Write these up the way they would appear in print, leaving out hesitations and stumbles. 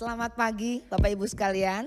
Selamat pagi Bapak Ibu sekalian.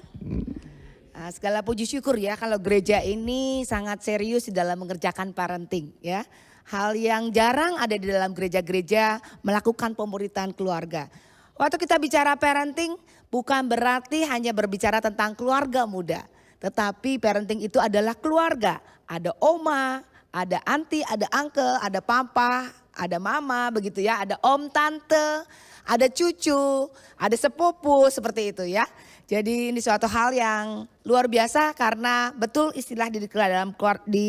Segala puji syukur ya kalau gereja ini sangat serius di dalam mengerjakan parenting ya. Hal yang jarang ada di dalam gereja-gereja melakukan pemuritan keluarga. Waktu kita bicara parenting bukan berarti hanya berbicara tentang keluarga muda. Tetapi parenting itu adalah keluarga. Ada oma, ada anti, ada uncle, ada papa, ada mama begitu ya. Ada om, tante, ada cucu, ada sepupu seperti itu ya. Jadi ini suatu hal yang luar biasa karena betul istilah di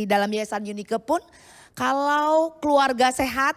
dalam Yayasan Unike pun kalau keluarga sehat,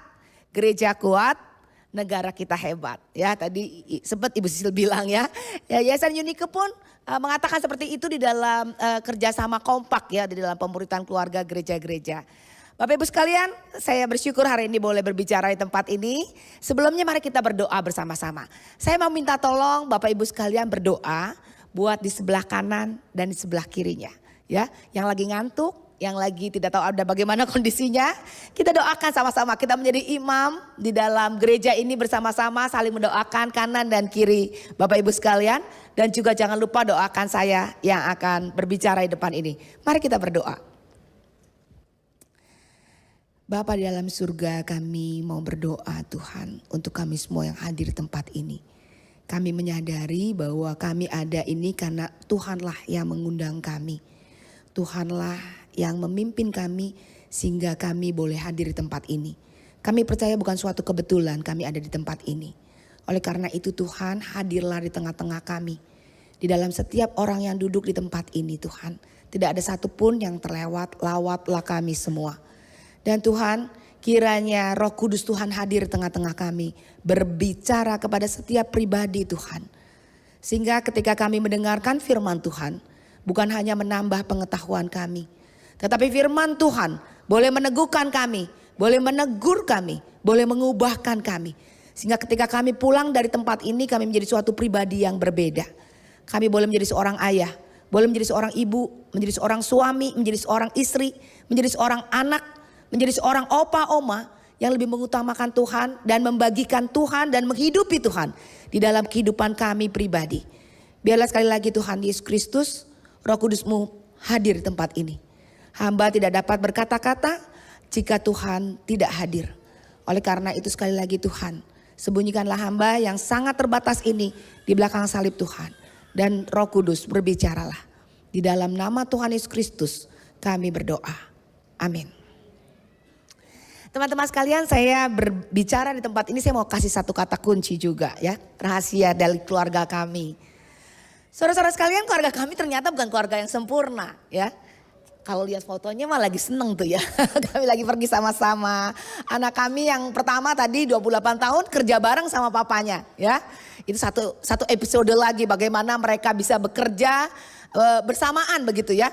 gereja kuat, negara kita hebat. Ya tadi sempat Ibu Sisil bilang ya. Yayasan Unike pun mengatakan seperti itu di dalam kerjasama kompak ya di dalam pemuritan keluarga gereja-gereja. Bapak Ibu sekalian, saya bersyukur hari ini boleh berbicara di tempat ini. Sebelumnya mari kita berdoa bersama-sama. Saya mau minta tolong Bapak Ibu sekalian berdoa buat di sebelah kanan dan di sebelah kirinya. Ya, yang lagi ngantuk, yang lagi tidak tahu ada bagaimana kondisinya. Kita doakan sama-sama, kita menjadi imam di dalam gereja ini bersama-sama saling mendoakan kanan dan kiri Bapak Ibu sekalian. Dan juga jangan lupa doakan saya yang akan berbicara di depan ini. Mari kita berdoa. Bapa di dalam surga, kami mau berdoa Tuhan untuk kami semua yang hadir di tempat ini. Kami menyadari bahwa kami ada ini karena Tuhanlah yang mengundang kami. Tuhanlah yang memimpin kami sehingga kami boleh hadir di tempat ini. Kami percaya bukan suatu kebetulan kami ada di tempat ini. Oleh karena itu Tuhan, hadirlah di tengah-tengah kami. Di dalam setiap orang yang duduk di tempat ini Tuhan. Tidak ada satupun yang terlewat, lawatlah kami semua. Dan Tuhan, kiranya Roh Kudus Tuhan hadir di tengah-tengah kami, berbicara kepada setiap pribadi Tuhan. Sehingga ketika kami mendengarkan firman Tuhan, bukan hanya menambah pengetahuan kami, tetapi firman Tuhan boleh meneguhkan kami, boleh menegur kami, boleh mengubahkan kami. Sehingga ketika kami pulang dari tempat ini, kami menjadi suatu pribadi yang berbeda. Kami boleh menjadi seorang ayah, boleh menjadi seorang ibu, menjadi seorang suami, menjadi seorang istri, menjadi seorang anak, menjadi seorang opa oma yang lebih mengutamakan Tuhan dan membagikan Tuhan dan menghidupi Tuhan di dalam kehidupan kami pribadi. Biarlah sekali lagi Tuhan Yesus Kristus, Roh Kudus-Mu hadir di tempat ini. Hamba tidak dapat berkata-kata jika Tuhan tidak hadir. Oleh karena itu sekali lagi Tuhan, sembunyikanlah hamba yang sangat terbatas ini di belakang salib Tuhan. Dan Roh Kudus berbicaralah. Di dalam nama Tuhan Yesus Kristus kami berdoa. Amin. Teman-teman sekalian, saya berbicara di tempat ini, saya mau kasih satu kata kunci juga ya. Rahasia dari keluarga kami. Saudara-saudara sekalian, keluarga kami ternyata bukan keluarga yang sempurna ya. Kalau lihat fotonya mah lagi seneng tuh ya. Kami lagi pergi sama-sama. Anak kami yang pertama tadi 28 tahun kerja bareng sama papanya ya. Itu satu episode lagi bagaimana mereka bisa bekerja bersamaan begitu ya.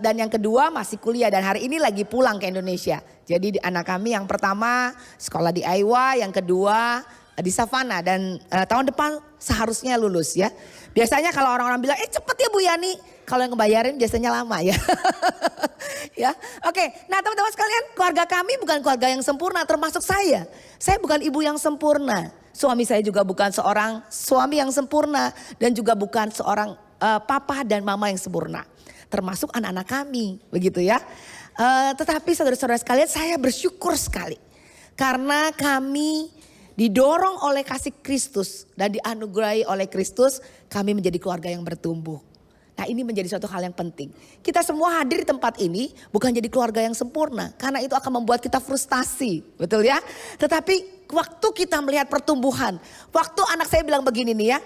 Dan yang kedua masih kuliah dan hari ini lagi pulang ke Indonesia. Jadi anak kami yang pertama sekolah di Iowa, yang kedua di Savannah dan tahun depan seharusnya lulus ya. Biasanya kalau orang-orang bilang cepet ya Bu Yani, kalau yang ngebayarin biasanya lama ya. Ya, oke. Nah teman-teman sekalian, keluarga kami bukan keluarga yang sempurna termasuk saya. Saya bukan ibu yang sempurna. Suami saya juga bukan seorang suami yang sempurna dan juga bukan seorang papa dan mama yang sempurna. Termasuk anak-anak kami begitu ya. Tetapi saudara-saudara sekalian, saya bersyukur sekali. Karena kami didorong oleh kasih Kristus dan dianugerahi oleh Kristus, kami menjadi keluarga yang bertumbuh. Nah ini menjadi suatu hal yang penting. Kita semua hadir di tempat ini bukan jadi keluarga yang sempurna. Karena itu akan membuat kita frustasi, betul ya. Tetapi waktu kita melihat pertumbuhan, waktu anak saya bilang begini nih ya,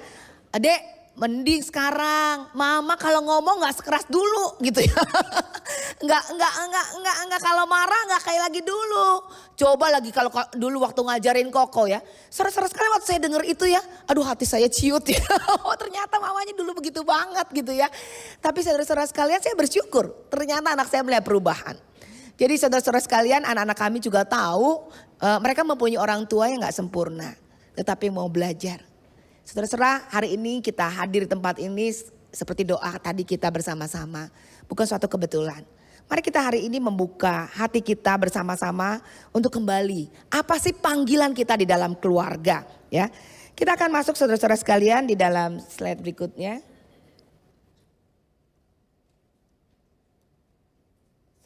Adek, mending sekarang mama kalau ngomong nggak sekeras dulu gitu ya. Nggak kalau marah nggak kayak lagi dulu. Coba lagi kalau dulu waktu ngajarin Koko ya. Saudara-saudara sekalian waktu saya dengar itu ya, aduh hati saya ciut ya. Oh ternyata mamanya dulu begitu banget gitu ya. Tapi saudara-saudara sekalian saya bersyukur ternyata anak saya melihat perubahan. Jadi saudara-saudara sekalian, anak-anak kami juga tahu mereka mempunyai orang tua yang nggak sempurna, tetapi mau belajar. Saudara-saudara, hari ini kita hadir di tempat ini seperti doa tadi kita bersama-sama. Bukan suatu kebetulan. Mari kita hari ini membuka hati kita bersama-sama untuk kembali. Apa sih panggilan kita di dalam keluarga? Ya, Kita akan masuk saudara-saudara sekalian di dalam slide berikutnya.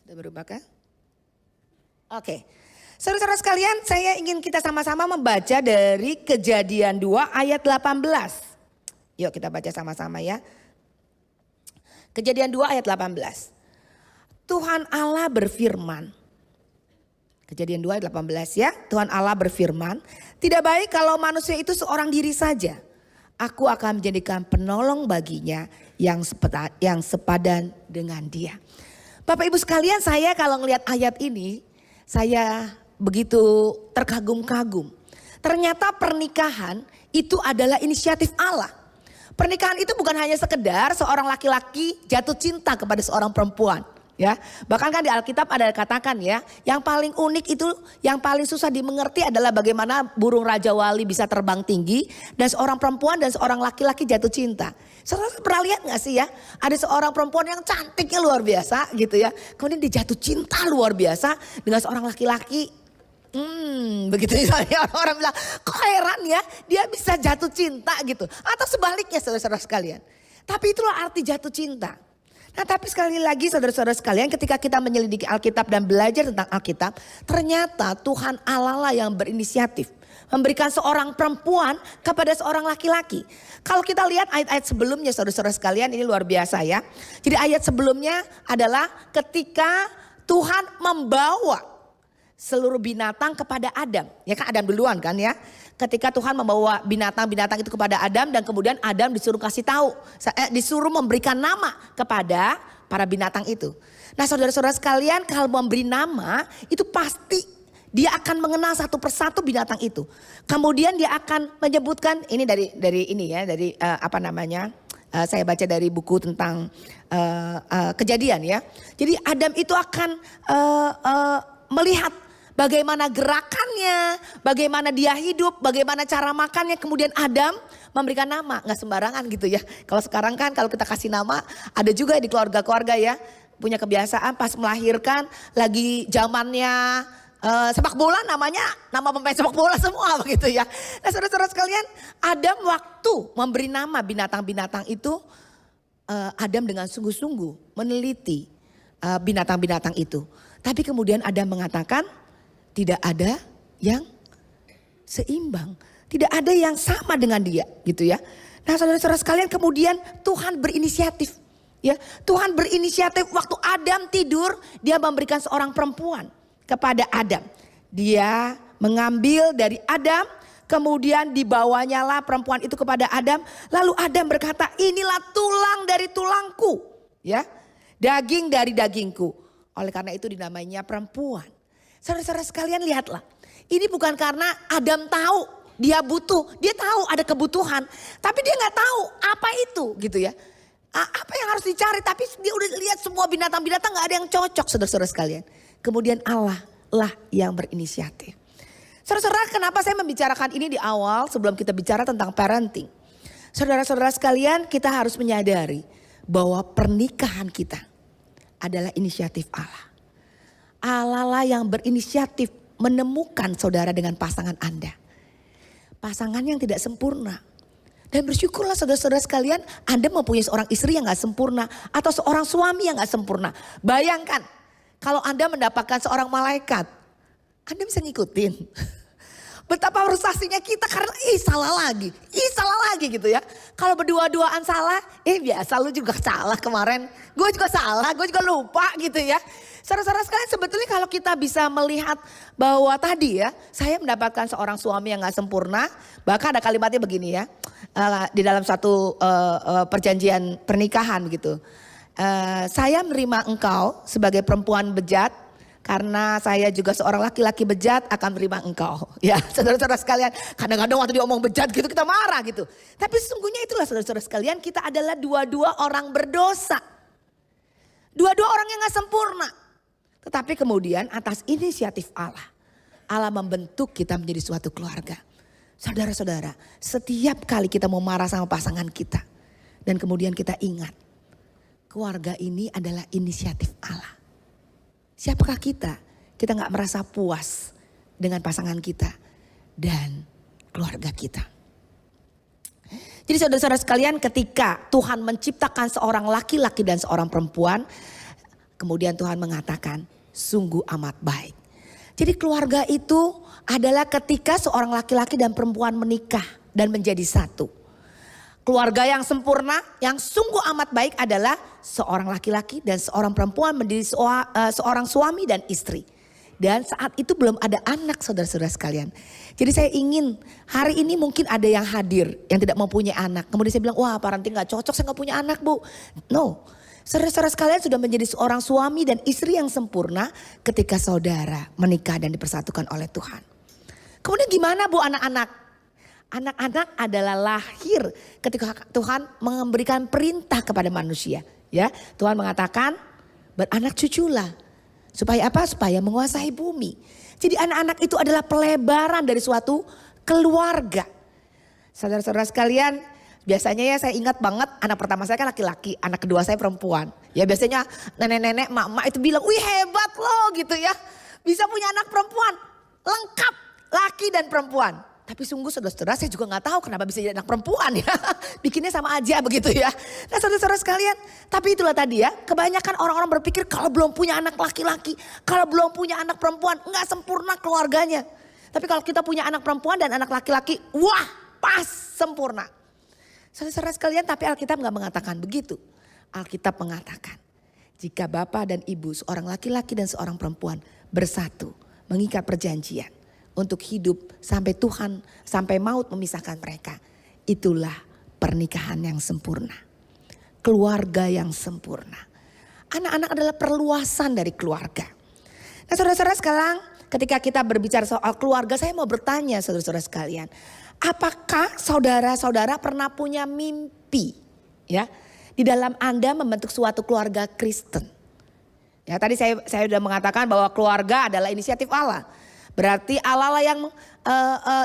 Sudah berubahkah? Oke. Saudara-saudara sekalian, saya ingin kita sama-sama membaca dari Kejadian 2 ayat 18. Yuk kita baca sama-sama ya. Kejadian 2 ayat 18. Tuhan Allah berfirman. Kejadian 2 ayat 18 ya. Tuhan Allah berfirman, tidak baik kalau manusia itu seorang diri saja. Aku akan menjadikan penolong baginya yang sepadan dengan dia. Bapak Ibu sekalian, saya kalau ngelihat ayat ini, saya begitu terkagum-kagum. Ternyata pernikahan itu adalah inisiatif Allah. Pernikahan itu bukan hanya sekedar seorang laki-laki jatuh cinta kepada seorang perempuan. Ya, bahkan kan di Alkitab ada katakan ya, yang paling unik itu, yang paling susah dimengerti adalah bagaimana burung Raja Wali bisa terbang tinggi dan seorang perempuan dan seorang laki-laki jatuh cinta. Saudara pernah lihat gak sih ya, ada seorang perempuan yang cantiknya luar biasa gitu ya, kemudian dia jatuh cinta luar biasa dengan seorang laki-laki. Begitu misalnya orang bilang, kok heran ya dia bisa jatuh cinta gitu. Atau sebaliknya saudara-saudara sekalian. Tapi itulah arti jatuh cinta. Nah tapi sekali lagi saudara-saudara sekalian, ketika kita menyelidiki Alkitab dan belajar tentang Alkitab, ternyata Tuhan Allah lah yang berinisiatif memberikan seorang perempuan kepada seorang laki-laki. Kalau kita lihat ayat-ayat sebelumnya saudara-saudara sekalian, ini luar biasa ya. Jadi ayat sebelumnya adalah ketika Tuhan membawa seluruh binatang kepada Adam. Ya kan Adam duluan kan ya. Ketika Tuhan membawa binatang-binatang itu kepada Adam dan kemudian Adam disuruh kasih tahu, disuruh memberikan nama kepada para binatang itu. Nah saudara-saudara sekalian, kalau memberi nama itu pasti dia akan mengenal satu persatu binatang itu. Kemudian dia akan menyebutkan, ini dari ini ya, dari saya baca dari buku tentang Kejadian ya. Jadi Adam itu akan melihat bagaimana gerakannya, bagaimana dia hidup, bagaimana cara makannya. Kemudian Adam memberikan nama, nggak sembarangan gitu ya. Kalau sekarang kan kalau kita kasih nama, ada juga di keluarga-keluarga ya punya kebiasaan pas melahirkan lagi zamannya sepak bola, namanya nama pemain sepak bola semua begitu ya. Nah saudara-saudara sekalian, Adam waktu memberi nama binatang-binatang itu, Adam dengan sungguh-sungguh meneliti binatang-binatang itu. Tapi kemudian Adam mengatakan, tidak ada yang seimbang. Tidak ada yang sama dengan dia gitu ya. Nah saudara-saudara sekalian, kemudian Tuhan berinisiatif. Ya, Tuhan berinisiatif waktu Adam tidur, dia memberikan seorang perempuan kepada Adam. Dia mengambil dari Adam, kemudian dibawanyalah perempuan itu kepada Adam. Lalu Adam berkata, inilah tulang dari tulangku. Ya, daging dari dagingku. Oleh karena itu dinamainya perempuan. Saudara-saudara sekalian lihatlah, ini bukan karena Adam tahu dia butuh, dia tahu ada kebutuhan, tapi dia nggak tahu apa itu gitu ya. Apa yang harus dicari, tapi dia udah lihat semua binatang-binatang nggak ada yang cocok saudara-saudara sekalian. Kemudian Allah lah yang berinisiatif. Saudara-saudara, kenapa saya membicarakan ini di awal sebelum kita bicara tentang parenting? Saudara-saudara sekalian, kita harus menyadari bahwa pernikahan kita adalah inisiatif Allah. Allah lah yang berinisiatif menemukan saudara dengan pasangan Anda. Pasangan yang tidak sempurna. Dan bersyukurlah saudara-saudara sekalian, Anda mempunyai seorang istri yang gak sempurna. Atau seorang suami yang gak sempurna. Bayangkan kalau Anda mendapatkan seorang malaikat, Anda bisa ngikutin. Betapa frustasinya kita karena salah lagi gitu ya. Kalau berdua-duaan salah, biasa lu juga salah kemarin. Gue juga salah, gue juga lupa gitu ya. Saudara-saudara sekalian, sebetulnya kalau kita bisa melihat bahwa tadi ya, saya mendapatkan seorang suami yang gak sempurna. Bahkan ada kalimatnya begini ya, di dalam satu perjanjian pernikahan gitu. Saya menerima engkau sebagai perempuan bejat, karena saya juga seorang laki-laki bejat akan menerima engkau. Ya saudara-saudara sekalian, kadang-kadang waktu dia ngomong bejat gitu kita marah gitu. Tapi sesungguhnya itulah saudara-saudara sekalian, kita adalah dua-dua orang berdosa. Dua-dua orang yang gak sempurna. Tetapi kemudian atas inisiatif Allah, Allah membentuk kita menjadi suatu keluarga. Saudara-saudara, setiap kali kita mau marah sama pasangan kita, dan kemudian kita ingat, keluarga ini adalah inisiatif Allah. Siapakah kita? Kita gak merasa puas dengan pasangan kita dan keluarga kita. Jadi saudara-saudara sekalian, ketika Tuhan menciptakan seorang laki-laki dan seorang perempuan, kemudian Tuhan mengatakan sungguh amat baik. Jadi keluarga itu adalah ketika seorang laki-laki dan perempuan menikah dan menjadi satu. Keluarga yang sempurna, yang sungguh amat baik adalah seorang laki-laki dan seorang perempuan menjadi seorang suami dan istri. Dan saat itu belum ada anak, saudara-saudara sekalian. Jadi saya ingin hari ini mungkin ada yang hadir yang tidak mempunyai anak. Kemudian saya bilang, wah Pak Ranti gak cocok, saya gak punya anak Bu. No, saudara-saudara sekalian sudah menjadi seorang suami dan istri yang sempurna ketika saudara menikah dan dipersatukan oleh Tuhan. Kemudian gimana Bu anak-anak? Anak-anak adalah lahir ketika Tuhan memberikan perintah kepada manusia. Ya, Tuhan mengatakan beranak cuculah. Supaya apa? Supaya menguasai bumi. Jadi anak-anak itu adalah pelebaran dari suatu keluarga. Saudara-saudara sekalian, biasanya ya saya ingat banget anak pertama saya kan laki-laki, anak kedua saya perempuan. Ya biasanya nenek-nenek, mak-mak itu bilang, wih hebat loh gitu ya. Bisa punya anak perempuan, lengkap laki dan perempuan. Tapi sungguh saudara-saudara saya juga gak tahu kenapa bisa jadi anak perempuan ya. Bikinnya sama aja begitu ya. Nah saudara-saudara sekalian, tapi itulah tadi ya. Kebanyakan orang-orang berpikir kalau belum punya anak laki-laki, kalau belum punya anak perempuan, gak sempurna keluarganya. Tapi kalau kita punya anak perempuan dan anak laki-laki, wah pas sempurna. Saudara-saudara sekalian, tapi Alkitab gak mengatakan begitu. Alkitab mengatakan, jika bapak dan ibu seorang laki-laki dan seorang perempuan bersatu, mengikat perjanjian untuk hidup sampai Tuhan, sampai maut memisahkan mereka. Itulah pernikahan yang sempurna. Keluarga yang sempurna. Anak-anak adalah perluasan dari keluarga. Nah saudara-saudara sekarang ketika kita berbicara soal keluarga, saya mau bertanya saudara-saudara sekalian. Apakah saudara-saudara pernah punya mimpi ya di dalam Anda membentuk suatu keluarga Kristen? Ya tadi saya sudah mengatakan bahwa keluarga adalah inisiatif Allah. Berarti Allah lah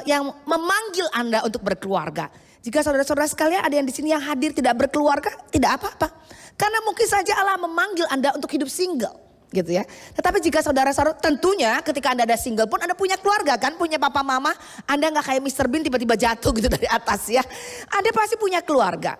yang memanggil Anda untuk berkeluarga. Jika saudara-saudara sekalian ada yang di sini yang hadir tidak berkeluarga, tidak apa-apa. Karena mungkin saja Allah memanggil Anda untuk hidup single, gitu ya. Tetapi jika saudara-saudara tentunya ketika Anda ada single pun Anda punya keluarga kan, punya papa mama. Anda nggak kayak Mr. Bean tiba-tiba jatuh gitu dari atas ya. Anda pasti punya keluarga,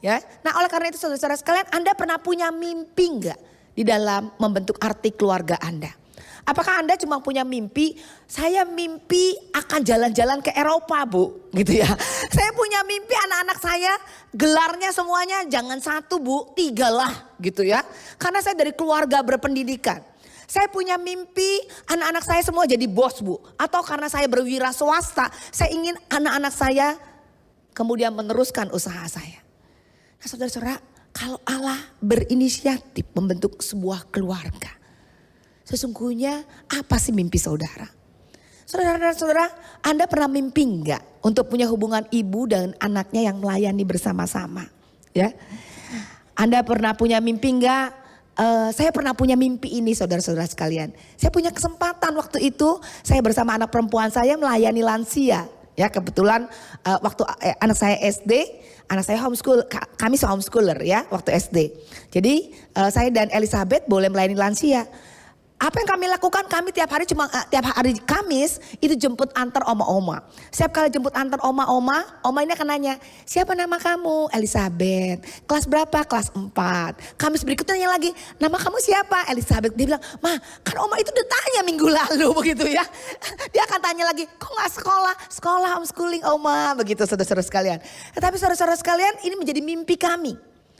ya. Nah oleh karena itu saudara-saudara sekalian, Anda pernah punya mimpi nggak di dalam membentuk arti keluarga Anda? Apakah Anda cuma punya mimpi, saya mimpi akan jalan-jalan ke Eropa Bu, gitu ya. Saya punya mimpi anak-anak saya gelarnya semuanya jangan 1 Bu, 3 lah gitu ya. Karena saya dari keluarga berpendidikan. Saya punya mimpi anak-anak saya semua jadi bos Bu. Atau karena saya berwira swasta, saya ingin anak-anak saya kemudian meneruskan usaha saya. Nah saudara-saudara, kalau Allah berinisiatif membentuk sebuah keluarga, sesungguhnya apa sih mimpi saudara? Saudara-saudara, Anda pernah mimpi enggak untuk punya hubungan ibu dan anaknya yang melayani bersama-sama? Ya, Anda pernah punya mimpi enggak? Saya pernah punya mimpi ini saudara-saudara sekalian. Saya punya kesempatan waktu itu saya bersama anak perempuan saya melayani lansia. Ya kebetulan waktu anak saya SD, anak saya homeschool, kami homeschooler ya waktu SD. Jadi saya dan Elizabeth boleh melayani lansia. Apa yang kami lakukan? Kami tiap hari Kamis itu jemput antar oma-oma. Setiap kali jemput antar oma-oma ini akan nanya, siapa nama kamu? Elizabeth. Kelas berapa? Kelas 4. Kamis berikutnya nanya lagi, nama kamu siapa? Elizabeth. Dia bilang, ma kan oma itu udah tanya minggu lalu begitu ya. Dia akan tanya lagi, kok gak sekolah? Sekolah homeschooling oma, begitu saudara-saudara sekalian. Tetapi saudara-saudara sekalian ini menjadi mimpi kami.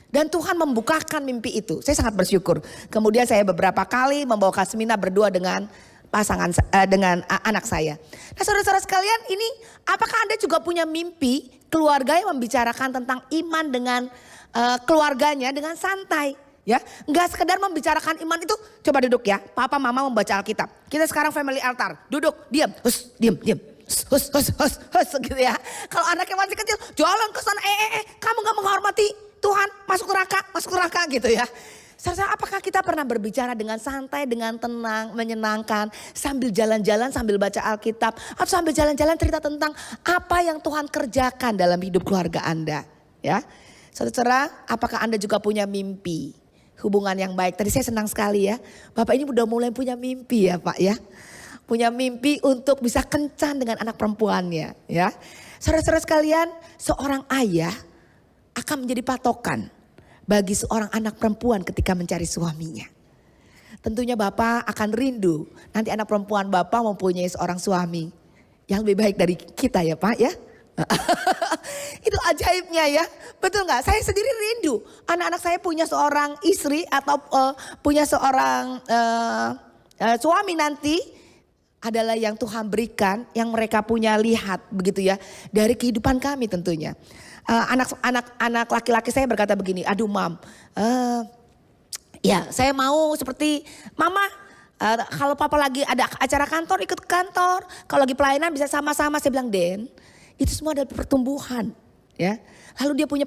Dan Tuhan membukakan mimpi itu. Saya sangat bersyukur. Kemudian saya beberapa kali membawa seminar berdua dengan dengan anak saya. Nah saudara-saudara sekalian, ini apakah Anda juga punya mimpi keluarga yang membicarakan tentang iman dengan keluarganya dengan santai? Ya, nggak sekedar membicarakan iman itu. Coba duduk ya, papa mama membaca Alkitab. Kita sekarang family altar. Duduk, diam, diam. Hus, gitu ya. Kalau anaknya masih kecil, jalan ke sana, kamu nggak menghormati Tuhan, masuk neraka gitu ya. Saudara, apakah kita pernah berbicara dengan santai, dengan tenang, menyenangkan, sambil jalan-jalan, sambil baca Alkitab, atau sambil jalan-jalan cerita tentang apa yang Tuhan kerjakan dalam hidup keluarga Anda? Ya, saudara, apakah Anda juga punya mimpi hubungan yang baik? Tadi saya senang sekali ya, Bapak ini udah mulai punya mimpi ya Pak ya. Punya mimpi untuk bisa kencan dengan anak perempuannya ya. Saudara-saudara sekalian, seorang ayah akan menjadi patokan bagi seorang anak perempuan ketika mencari suaminya. Tentunya Bapak akan rindu nanti anak perempuan Bapak mempunyai seorang suami yang lebih baik dari kita ya Pak ya. Itu ajaibnya ya, betul nggak? Saya sendiri rindu anak-anak saya punya seorang istri atau punya seorang suami nanti adalah yang Tuhan berikan, yang mereka punya lihat begitu ya dari kehidupan kami tentunya. Anak laki-laki saya berkata begini, aduh mam, ya saya mau seperti mama. Kalau papa lagi ada acara kantor ikut ke kantor, kalau lagi pelayanan bisa sama-sama. Saya bilang Den, itu semua adalah pertumbuhan, ya. Lalu dia punya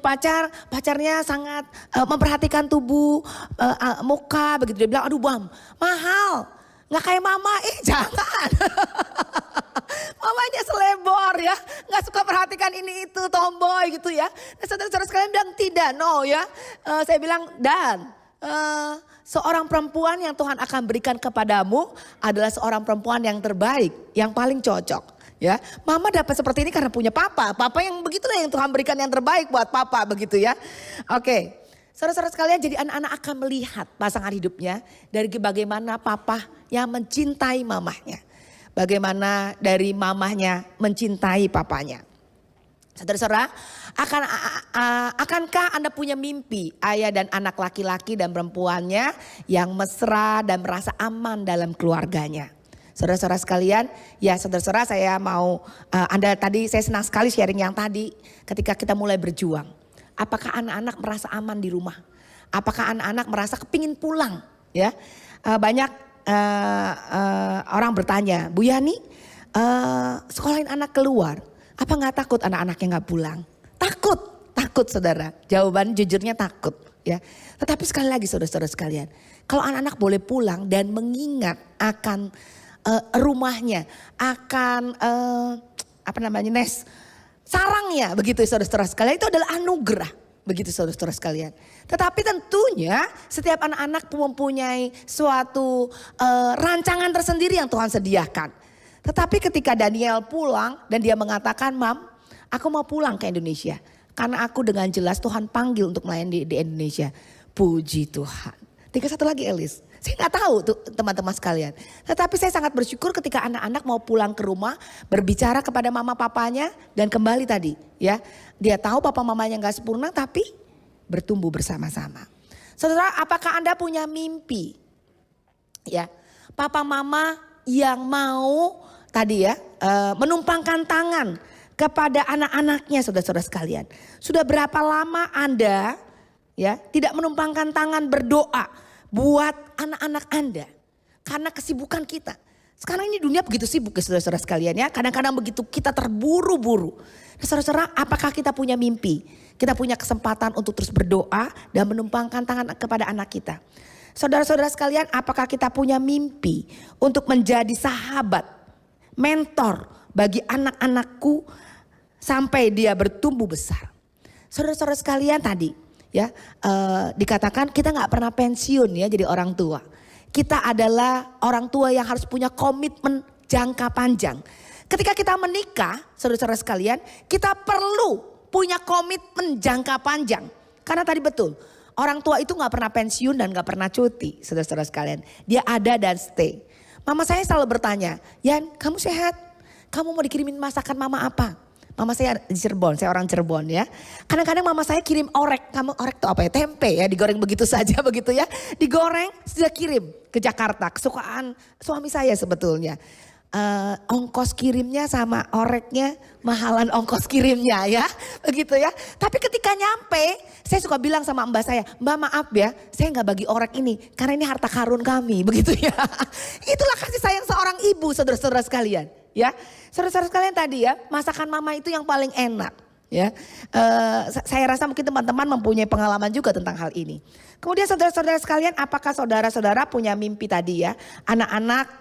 pacarnya sangat memperhatikan tubuh, muka, begitu. Dia bilang, aduh bam, mahal, nggak kayak mama, jangan. Mamanya selebor ya, nggak suka perhatikan ini itu, tomboy gitu ya. Nah, saudara-saudara sekalian bilang tidak, no ya. Saya bilang dan seorang perempuan yang Tuhan akan berikan kepadamu adalah seorang perempuan yang terbaik, yang paling cocok. Ya, mama dapat seperti ini karena punya papa yang begitulah yang Tuhan berikan yang terbaik buat papa begitu ya. Oke, saudara-saudara sekalian, jadi anak-anak akan melihat pasangan hidupnya dari bagaimana papa yang mencintai mamahnya, bagaimana dari mamahnya mencintai papanya. Saudara-saudara, akankah Anda punya mimpi ayah dan anak laki-laki dan perempuannya yang mesra dan merasa aman dalam keluarganya? Saudara-saudara sekalian, ya saudara-saudara saya mau, Anda tadi saya senang sekali sharing yang tadi ketika kita mulai berjuang. Apakah anak-anak merasa aman di rumah? Apakah anak-anak merasa kepingin pulang? Ya, banyak orang bertanya, Bu Yani, sekolahin anak keluar, apa nggak takut anak-anaknya nggak pulang? Takut saudara. Jawaban jujurnya takut. Ya, tetapi sekali lagi saudara-saudara sekalian, kalau anak-anak boleh pulang dan mengingat akan rumahnya, akan sarangnya begitu saudara-saudara sekalian, itu adalah anugerah begitu saudara-saudara sekalian. Tetapi tentunya setiap anak-anak mempunyai suatu rancangan tersendiri yang Tuhan sediakan. Tetapi ketika Daniel pulang dan dia mengatakan, Mam, aku mau pulang ke Indonesia karena aku dengan jelas Tuhan panggil untuk melayani di Indonesia. Puji Tuhan. Tinggal satu lagi Elis. Saya nggak tahu tuh teman-teman sekalian. Tetapi saya sangat bersyukur ketika anak-anak mau pulang ke rumah, berbicara kepada mama papanya dan kembali tadi ya. Dia tahu papa mamanya nggak sempurna tapi bertumbuh bersama-sama. Saudara, apakah Anda punya mimpi? Ya, papa mama yang mau tadi ya menumpangkan tangan kepada anak-anaknya saudara-saudara sekalian. Sudah berapa lama Anda ya tidak menumpangkan tangan berdoa buat anak-anak Anda? Karena kesibukan kita. Sekarang ini dunia begitu sibuk ya saudara-saudara sekalian ya. Kadang-kadang begitu kita terburu-buru. Nah, saudara-saudara, apakah kita punya mimpi? Kita punya kesempatan untuk terus berdoa dan menumpangkan tangan kepada anak kita. Saudara-saudara sekalian, apakah kita punya mimpi untuk menjadi sahabat, mentor bagi anak-anakku sampai dia bertumbuh besar? Saudara-saudara sekalian tadi ya dikatakan kita nggak pernah pensiun ya jadi orang tua. Kita adalah orang tua yang harus punya komitmen jangka panjang. Ketika kita menikah, saudara-saudara sekalian, kita perlu punya komitmen jangka panjang. Karena tadi betul, orang tua itu nggak pernah pensiun dan nggak pernah cuti, saudara-saudara sekalian. Dia ada dan stay. Mama saya selalu bertanya, Yan, kamu sehat? Kamu mau dikirimin masakan mama apa? Mama saya di Cirebon, saya orang Cirebon ya. Kadang-kadang mama saya kirim orek, kamu orek tuh apa ya? Tempe ya, digoreng begitu saja begitu ya. Digoreng, sudah kirim ke Jakarta, kesukaan suami saya sebetulnya. Ongkos kirimnya sama oreknya mahalan ongkos kirimnya ya, begitu ya. Tapi ketika nyampe, saya suka bilang sama mbak saya, Mbak maaf ya, saya nggak bagi orek ini karena ini harta karun kami, begitu ya. Itulah kasih sayang seorang ibu, saudara-saudara sekalian. Ya, saudara-saudara sekalian tadi ya, masakan mama itu yang paling enak. Ya, saya rasa mungkin teman-teman mempunyai pengalaman juga tentang hal ini. Kemudian saudara-saudara sekalian, apakah saudara-saudara punya mimpi tadi ya, anak-anak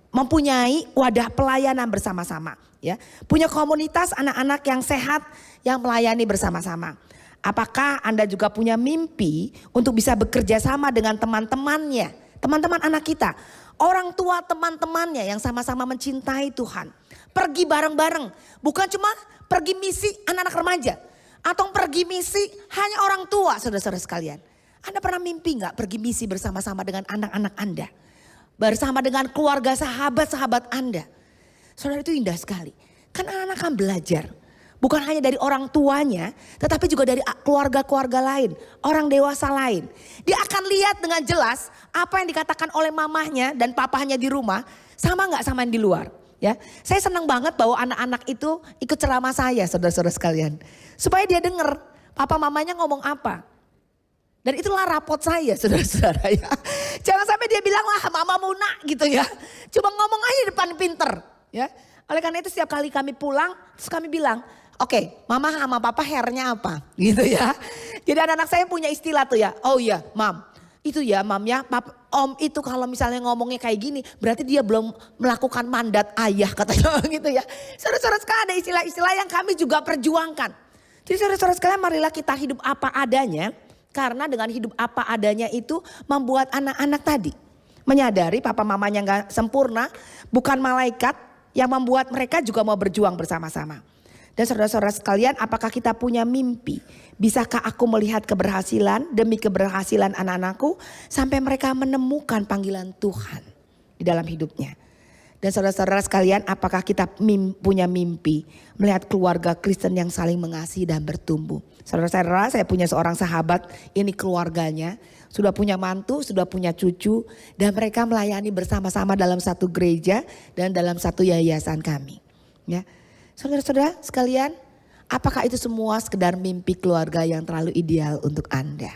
mempunyai wadah pelayanan bersama-sama, ya, punya komunitas anak-anak yang sehat yang melayani bersama-sama. Apakah Anda juga punya mimpi untuk bisa bekerja sama dengan teman-temannya, teman-teman anak kita, orang tua teman-temannya yang sama-sama mencintai Tuhan, pergi bareng-bareng, bukan cuma pergi misi anak-anak remaja. Atau pergi misi hanya orang tua, saudara-saudara sekalian. Anda pernah mimpi gak pergi misi bersama-sama dengan anak-anak Anda? Bersama dengan keluarga sahabat-sahabat Anda. Saudara, itu indah sekali. Kan anak-anak akan belajar. Bukan hanya dari orang tuanya, tetapi juga dari keluarga-keluarga lain, orang dewasa lain. Dia akan lihat dengan jelas apa yang dikatakan oleh mamahnya dan papahnya di rumah, sama gak sama yang di luar. Ya, saya senang banget bahwa anak-anak itu ikut ceramah saya, saudara-saudara sekalian. Supaya dia dengar papa mamanya ngomong apa. Dan itulah rapot saya, saudara-saudara ya. Jangan sampai dia bilang lah mama muna gitu ya. Cuma ngomong aja di depan pinter ya. Oleh karena itu setiap kali kami pulang, terus kami bilang, oke, mama sama papa hairnya apa gitu ya. Jadi anak-anak saya punya istilah tuh ya. Oh iya, mam. Itu ya mam ya, om itu kalau misalnya ngomongnya kayak gini berarti dia belum melakukan mandat ayah katanya gitu ya. Saudara-saudara sekalian ada istilah-istilah yang kami juga perjuangkan. Jadi saudara-saudara sekalian marilah kita hidup apa adanya. Karena dengan hidup apa adanya itu membuat anak-anak tadi menyadari papa mamanya gak sempurna, bukan malaikat yang membuat mereka juga mau berjuang bersama-sama. Dan saudara-saudara sekalian, apakah kita punya mimpi? Bisakah aku melihat keberhasilan demi keberhasilan anak-anakku sampai mereka menemukan panggilan Tuhan di dalam hidupnya? Dan saudara-saudara sekalian, apakah kita punya mimpi melihat keluarga Kristen yang saling mengasihi dan bertumbuh? Saudara-saudara, saya punya seorang sahabat, ini keluarganya, sudah punya mantu, sudah punya cucu, dan mereka melayani bersama-sama dalam satu gereja dan dalam satu yayasan kami. Ya, saudara-saudara sekalian, apakah itu semua sekedar mimpi keluarga yang terlalu ideal untuk Anda?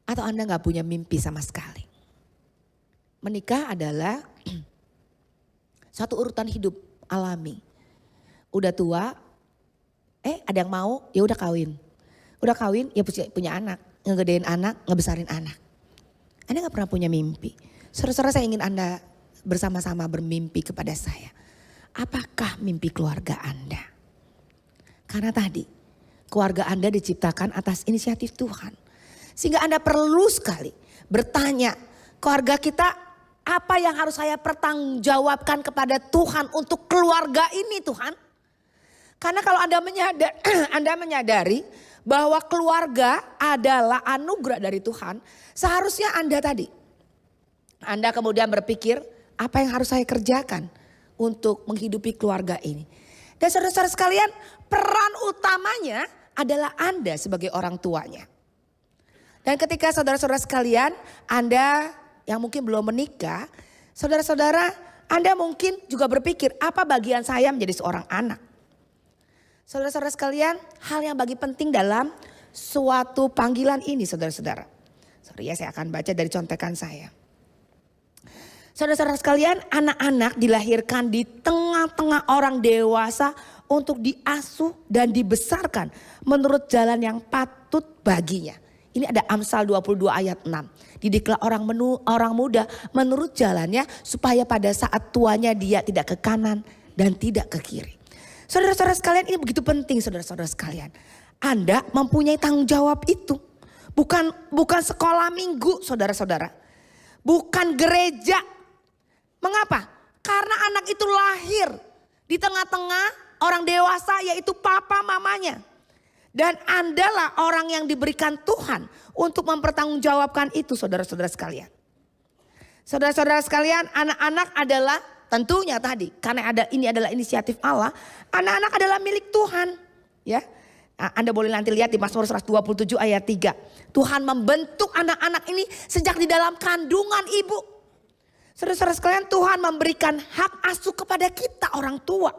Atau Anda gak punya mimpi sama sekali? Menikah adalah suatu urutan hidup alami. Udah tua, ada yang mau, ya udah kawin. Udah kawin, ya punya anak, ngegedein anak, ngebesarin anak. Anda gak pernah punya mimpi. Saudara-saudara, saya ingin Anda bersama-sama bermimpi kepada saya. Apakah mimpi keluarga Anda? Karena tadi, keluarga Anda diciptakan atas inisiatif Tuhan. Sehingga Anda perlu sekali bertanya, keluarga kita apa yang harus saya pertanggungjawabkan kepada Tuhan untuk keluarga ini Tuhan? Karena kalau Anda menyadari bahwa keluarga adalah anugerah dari Tuhan, seharusnya Anda kemudian berpikir apa yang harus saya kerjakan untuk menghidupi keluarga ini. Dan saudara-saudara sekalian, peran utamanya adalah Anda sebagai orang tuanya. Dan ketika saudara-saudara sekalian, Anda yang mungkin belum menikah, saudara-saudara Anda mungkin juga berpikir apa bagian saya menjadi seorang anak. Saudara-saudara sekalian, hal yang bagi penting dalam suatu panggilan ini saudara-saudara. Sorry ya, saya akan baca dari contekan saya. Saudara-saudara sekalian, anak-anak dilahirkan di tengah-tengah orang dewasa untuk diasuh dan dibesarkan menurut jalan yang patut baginya. Ini ada Amsal 22 ayat 6. Didiklah orang muda menurut jalannya supaya pada saat tuanya dia tidak ke kanan dan tidak ke kiri. Saudara-saudara sekalian, ini begitu penting saudara-saudara sekalian. Anda mempunyai tanggung jawab itu. Bukan sekolah minggu saudara-saudara. Bukan gereja. Mengapa? Karena anak itu lahir di tengah-tengah orang dewasa yaitu papa mamanya. Dan Andalah orang yang diberikan Tuhan untuk mempertanggungjawabkan itu saudara-saudara sekalian. Saudara-saudara sekalian, anak-anak adalah tentunya tadi karena ini adalah inisiatif Allah, anak-anak adalah milik Tuhan. Ya, Anda boleh nanti lihat di Mazmur 127 ayat 3. Tuhan membentuk anak-anak ini sejak di dalam kandungan ibu. Saudara-saudara sekalian, Tuhan memberikan hak asuh kepada kita orang tua.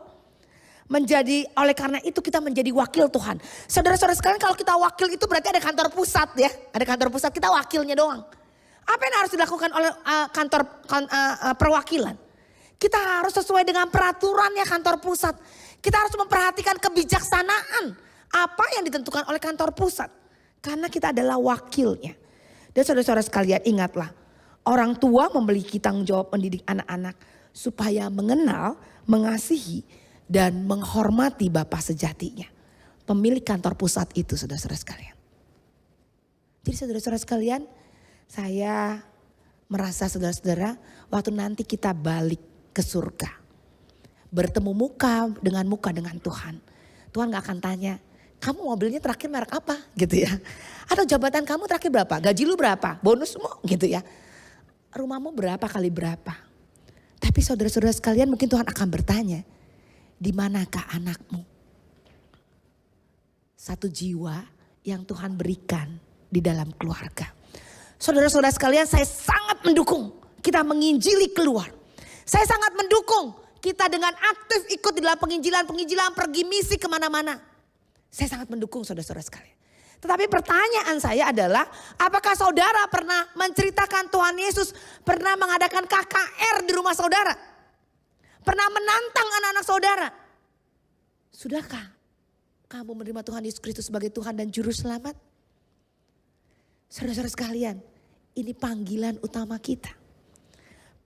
Oleh karena itu kita menjadi wakil Tuhan. Saudara-saudara sekalian, kalau kita wakil itu berarti ada kantor pusat ya. Ada kantor pusat, kita wakilnya doang. Apa yang harus dilakukan oleh kantor perwakilan? Kita harus sesuai dengan peraturannya kantor pusat. Kita harus memperhatikan kebijaksanaan apa yang ditentukan oleh kantor pusat. Karena kita adalah wakilnya. Dan saudara-saudara sekalian, ingatlah. Orang tua memiliki tanggung jawab mendidik anak-anak supaya mengenal, mengasihi, dan menghormati Bapa sejatinya. Pemilik kantor pusat itu saudara-saudara sekalian. Jadi saudara-saudara sekalian, saya merasa saudara-saudara waktu nanti kita balik ke surga. Bertemu muka dengan Tuhan. Tuhan gak akan tanya, kamu mobilnya terakhir merek apa gitu ya. Atau jabatan kamu terakhir berapa, gaji lu berapa, bonusmu gitu ya. Rumahmu berapa kali berapa. Tapi saudara-saudara sekalian mungkin Tuhan akan bertanya, di manakah anakmu? Satu jiwa yang Tuhan berikan di dalam keluarga. Saudara-saudara sekalian, saya sangat mendukung kita menginjili keluar. Saya sangat mendukung kita dengan aktif ikut di dalam penginjilan, pergi misi kemana-mana. Saya sangat mendukung saudara-saudara sekalian. Tetapi pertanyaan saya adalah, apakah saudara pernah menceritakan Tuhan Yesus pernah mengadakan KKR di rumah saudara? Pernah menantang anak-anak saudara? Sudahkah kamu menerima Tuhan Yesus Kristus sebagai Tuhan dan Juru Selamat? Saudara-saudara sekalian, ini panggilan utama kita.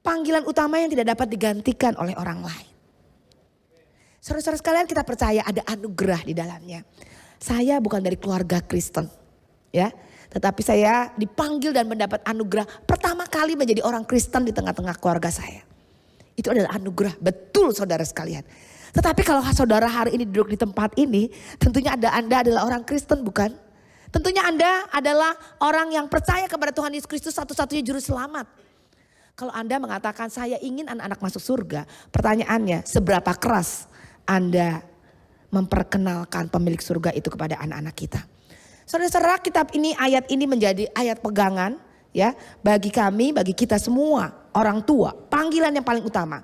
Panggilan utama yang tidak dapat digantikan oleh orang lain. Saudara-saudara sekalian, kita percaya ada anugerah di dalamnya. Saya bukan dari keluarga Kristen, ya, tetapi saya dipanggil dan mendapat anugerah pertama kali menjadi orang Kristen di tengah-tengah keluarga saya. Itu adalah anugerah, betul saudara sekalian. Tetapi kalau saudara hari ini duduk di tempat ini, tentunya Anda adalah orang Kristen, bukan? Tentunya Anda adalah orang yang percaya kepada Tuhan Yesus Kristus satu-satunya Juru Selamat. Kalau Anda mengatakan saya ingin anak-anak masuk surga, pertanyaannya seberapa keras Anda memperkenalkan pemilik surga itu kepada anak-anak kita. Saudara-saudara, kitab ini, ayat ini menjadi ayat pegangan ya bagi kami, bagi kita semua orang tua. Panggilan yang paling utama.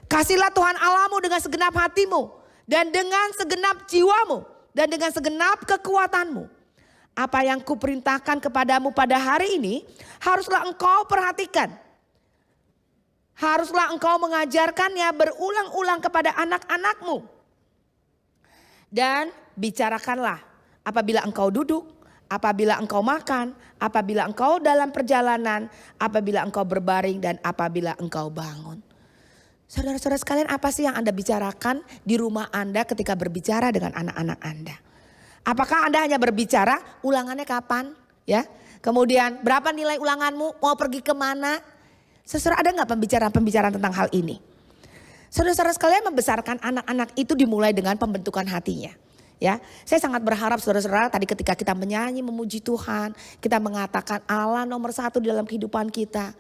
Kasihlah Tuhan Allahmu dengan segenap hatimu dan dengan segenap jiwamu dan dengan segenap kekuatanmu. Apa yang kuperintahkan kepadamu pada hari ini haruslah engkau perhatikan. Haruslah engkau mengajarkannya berulang-ulang kepada anak-anakmu. Dan bicarakanlah apabila engkau duduk, apabila engkau makan, apabila engkau dalam perjalanan, apabila engkau berbaring dan apabila engkau bangun. Saudara-saudara sekalian, apa sih yang Anda bicarakan di rumah Anda ketika berbicara dengan anak-anak Anda? Apakah Anda hanya berbicara ulangannya kapan? Ya, kemudian berapa nilai ulanganmu, mau pergi kemana? Saudara, ada gak pembicaraan tentang hal ini? Saudara-saudara sekalian, membesarkan anak-anak itu dimulai dengan pembentukan hatinya. Ya, saya sangat berharap saudara-saudara tadi ketika kita menyanyi memuji Tuhan, kita mengatakan Allah nomor satu di dalam kehidupan kita.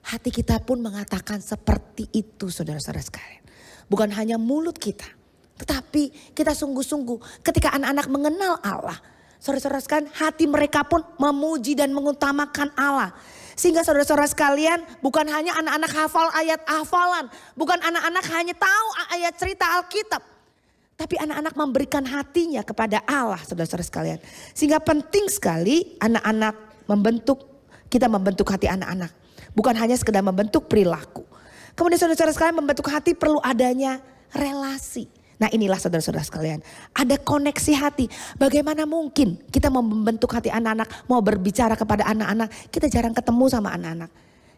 Hati kita pun mengatakan seperti itu saudara-saudara sekalian. Bukan hanya mulut kita, tetapi kita sungguh-sungguh ketika anak-anak mengenal Allah. Saudara-saudara sekalian, hati mereka pun memuji dan mengutamakan Allah. Sehingga saudara-saudara sekalian, bukan hanya anak-anak hafal ayat hafalan, bukan anak-anak hanya tahu ayat cerita Alkitab, tapi anak-anak memberikan hatinya kepada Allah, saudara-saudara sekalian. Sehingga penting sekali anak-anak kita membentuk hati anak-anak. Bukan hanya sekedar membentuk perilaku. Kemudian saudara-saudara sekalian, membentuk hati perlu adanya relasi. Nah inilah saudara-saudara sekalian, ada koneksi hati. Bagaimana mungkin kita mau membentuk hati anak-anak, mau berbicara kepada anak-anak, kita jarang ketemu sama anak-anak.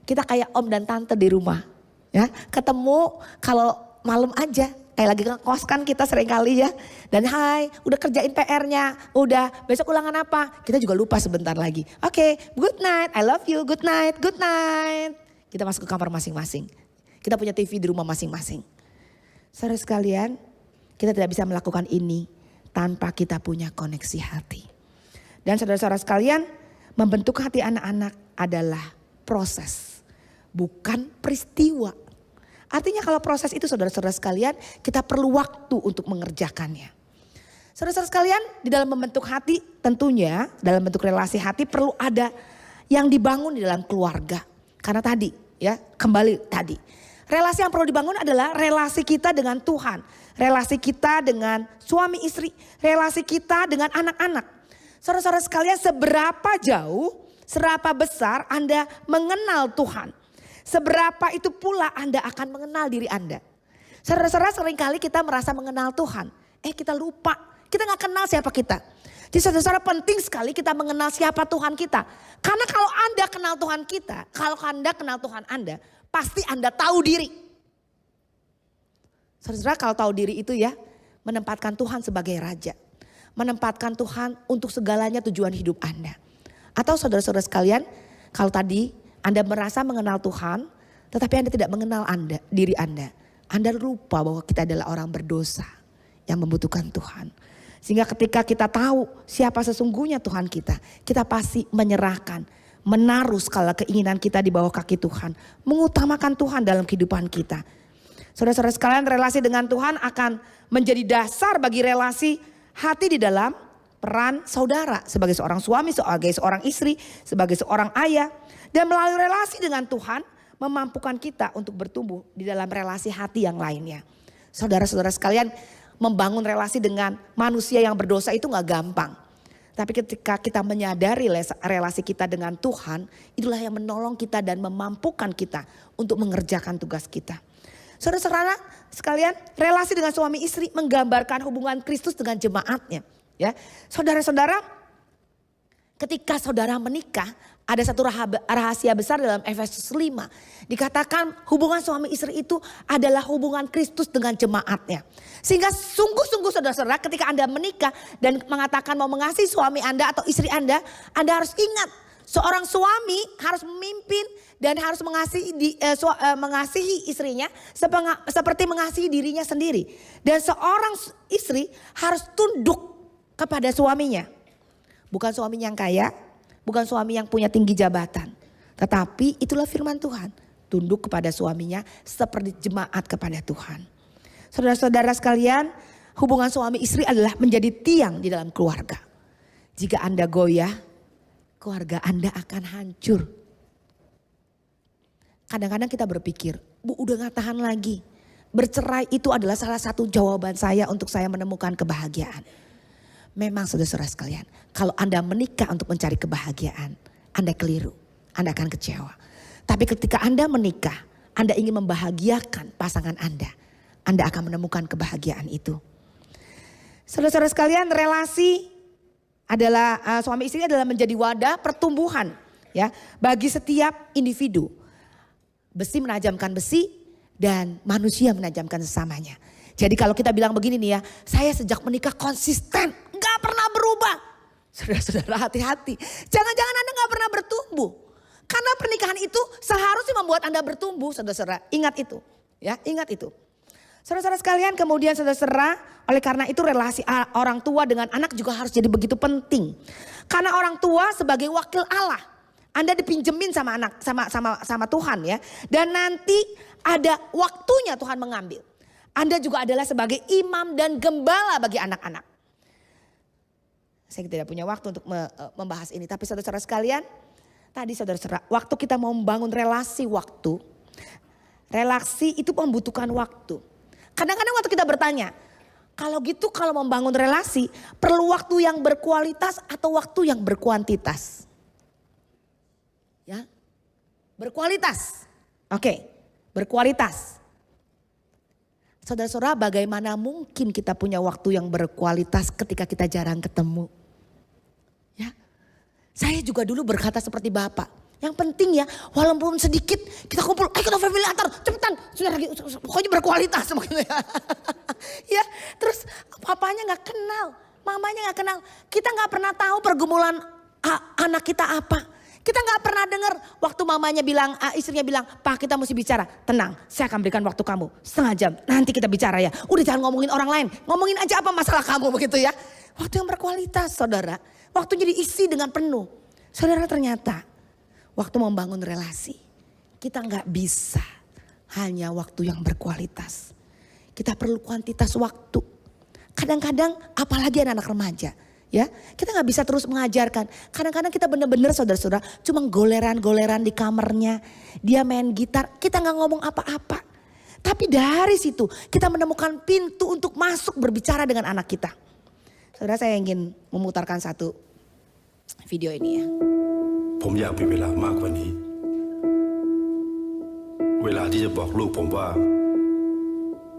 Kita kayak om dan tante di rumah, ya ketemu kalau malam aja, kayak lagi ngekos kan kita sering kali ya. Dan hai, udah kerjain PR-nya, udah besok ulangan apa, kita juga lupa sebentar lagi. Oke, good night, I love you, good night, good night. Kita masuk ke kamar masing-masing, kita punya TV di rumah masing-masing. Saudara sekalian, kita tidak bisa melakukan ini tanpa kita punya koneksi hati. Dan saudara-saudara sekalian, membentuk hati anak-anak adalah proses, bukan peristiwa. Artinya kalau proses itu saudara-saudara sekalian, kita perlu waktu untuk mengerjakannya. Saudara-saudara sekalian, di dalam membentuk hati tentunya, dalam bentuk relasi hati perlu ada yang dibangun di dalam keluarga. Karena tadi ya, kembali tadi. Relasi yang perlu dibangun adalah relasi kita dengan Tuhan. Relasi kita dengan suami istri, relasi kita dengan anak-anak. Saudara-saudara sekalian, seberapa jauh, seberapa besar Anda mengenal Tuhan. Seberapa itu pula Anda akan mengenal diri Anda. Saudara-saudara, seringkali kita merasa mengenal Tuhan. Kita lupa, kita gak kenal siapa kita. Jadi saudara-saudara, penting sekali kita mengenal siapa Tuhan kita. Karena kalau Anda kenal Tuhan kita, kalau Anda kenal Tuhan Anda, pasti Anda tahu diri. Saudara, kalau tahu diri itu ya, menempatkan Tuhan sebagai Raja. Menempatkan Tuhan untuk segalanya tujuan hidup Anda. Atau saudara-saudara sekalian, kalau tadi Anda merasa mengenal Tuhan, tetapi Anda tidak mengenal diri Anda. Anda lupa bahwa kita adalah orang berdosa. yang membutuhkan Tuhan. Sehingga ketika kita tahu siapa sesungguhnya Tuhan kita pasti menyerahkan, menaruh segala keinginan kita di bawah kaki Tuhan, mengutamakan Tuhan dalam kehidupan kita. Saudara-saudara sekalian, relasi dengan Tuhan akan menjadi dasar bagi relasi hati di dalam peran saudara sebagai seorang suami, sebagai seorang istri, sebagai seorang ayah. Dan melalui relasi dengan Tuhan memampukan kita untuk bertumbuh di dalam relasi hati yang lainnya. Saudara-saudara sekalian, membangun relasi dengan manusia yang berdosa itu gak gampang. Tapi ketika kita menyadari relasi kita dengan Tuhan, itulah yang menolong kita dan memampukan kita untuk mengerjakan tugas kita. Saudara-saudara sekalian, relasi dengan suami istri menggambarkan hubungan Kristus dengan jemaatnya. Ya, saudara-saudara, ketika saudara menikah, ada satu rahasia besar dalam Efesus 5. Dikatakan hubungan suami istri itu adalah hubungan Kristus dengan jemaatnya. Sehingga sungguh-sungguh saudara-saudara, ketika Anda menikah dan mengatakan mau mengasihi suami Anda atau istri Anda harus ingat, seorang suami harus memimpin dan harus mengasihi istrinya seperti mengasihi dirinya sendiri. Dan seorang istri harus tunduk kepada suaminya. Bukan suaminya yang kaya, bukan suami yang punya tinggi jabatan. Tetapi itulah firman Tuhan. Tunduk kepada suaminya seperti jemaat kepada Tuhan. Saudara-saudara sekalian, hubungan suami istri adalah menjadi tiang di dalam keluarga. Jika Anda goyah, keluarga Anda akan hancur. Kadang-kadang kita berpikir, Bu udah gak tahan lagi. Bercerai itu adalah salah satu jawaban saya untuk saya menemukan kebahagiaan. Memang saudara-saudara sekalian, kalau Anda menikah untuk mencari kebahagiaan, Anda keliru, Anda akan kecewa. Tapi ketika Anda menikah, Anda ingin membahagiakan pasangan Anda akan menemukan kebahagiaan itu. Saudara-saudara sekalian, relasi adalah suami istri adalah menjadi wadah pertumbuhan ya bagi setiap individu. Besi menajamkan besi dan manusia menajamkan sesamanya. Jadi kalau kita bilang begini nih ya, saya sejak menikah konsisten, gak pernah berubah. Saudara-saudara hati-hati, jangan-jangan Anda gak pernah bertumbuh. Karena pernikahan itu seharusnya membuat Anda bertumbuh, saudara-saudara. Ingat itu, ya, ingat itu. Saudara-saudara sekalian, kemudian saudara-saudara, oleh karena itu relasi orang tua dengan anak juga harus jadi begitu penting. Karena orang tua sebagai wakil Allah, Anda dipinjemin sama anak, sama Tuhan ya. Dan nanti ada waktunya Tuhan mengambil. Anda juga adalah sebagai imam dan gembala bagi anak-anak. Saya tidak punya waktu untuk membahas ini. Tapi saudara-saudara sekalian, tadi saudara-saudara, waktu kita mau membangun relasi itu membutuhkan waktu. Kadang-kadang waktu kita bertanya, kalau gitu kalau membangun relasi perlu waktu yang berkualitas atau waktu yang berkuantitas? Ya, berkualitas. Oke, berkualitas. Saudara-saudara, bagaimana mungkin kita punya waktu yang berkualitas ketika kita jarang ketemu? Ya, saya juga dulu berkata seperti Bapak. Yang penting ya, walaupun sedikit kita kumpul, kita family antar, cepetan, pokoknya berkualitas begitu ya. Ya, terus papanya nggak kenal, mamanya nggak kenal, kita nggak pernah tahu pergumulan anak kita apa. Kita nggak pernah dengar waktu mamanya bilang, istrinya bilang, Pak kita mesti bicara. Tenang, saya akan berikan waktu kamu setengah jam. Nanti kita bicara ya. Udah jangan ngomongin orang lain. Ngomongin aja apa masalah kamu begitu ya. Waktu yang berkualitas saudara. Waktunya diisi dengan penuh. Saudara ternyata waktu membangun relasi. Kita nggak bisa hanya waktu yang berkualitas. Kita perlu kuantitas waktu. Kadang-kadang apalagi anak-anak remaja. Ya, kita nggak bisa terus mengajarkan. Kadang-kadang kita benar-benar saudara-saudara cuma goleran-goleran di kamarnya. Dia main gitar, kita nggak ngomong apa-apa. Tapi dari situ kita menemukan pintu untuk masuk berbicara dengan anak kita. Saudara, saya ingin memutarkan satu video ini ya. ผมอยากมีเวลามากกว่านี้เวลาที่จะบอกลูกผมว่า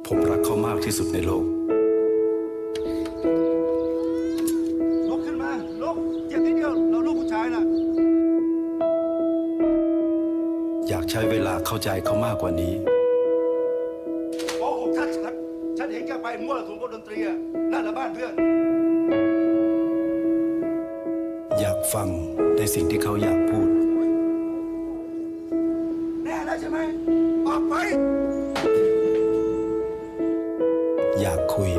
ผมรักเขามากที่สุดในโลก ลุกขึ้นมาลุกเจ็บนิดเดียวเราลูกผู้ชายน่ะอยากใช้เวลาเข้าใจเขามากกว่านี้โอ้โหฉันเห็นแกไปมั่วสุมกับดนตรีอ่ะนั่นแหละบ้านเพื่อนอยากฟังในสิ่งที่เขาอยากพูดแน่แล้วใช่ไหมออกไปอยากคุย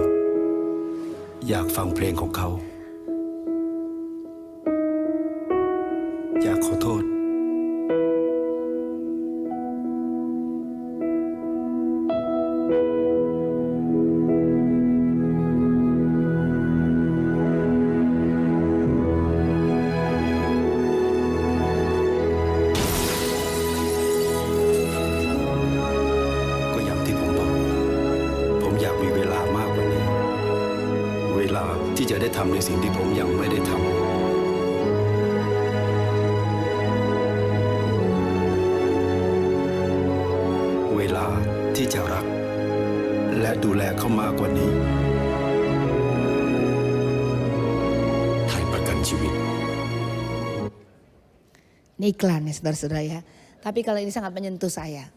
อยากฟังเพลงของเขาอยากขอโทษก็อย่างที่ผมบอก ผมอยากมีเวลามากกว่านี้ เวลาที่จะได้ทำในสิ่งที่ผมยังไม่ได้ทำ เวลาที่จะรักและดูแลเขามากกว่านี้ ไทยประกันชีวิต Ini iklan ya saudara-saudara ya. Tapi kalau ini sangat menyentuh saya.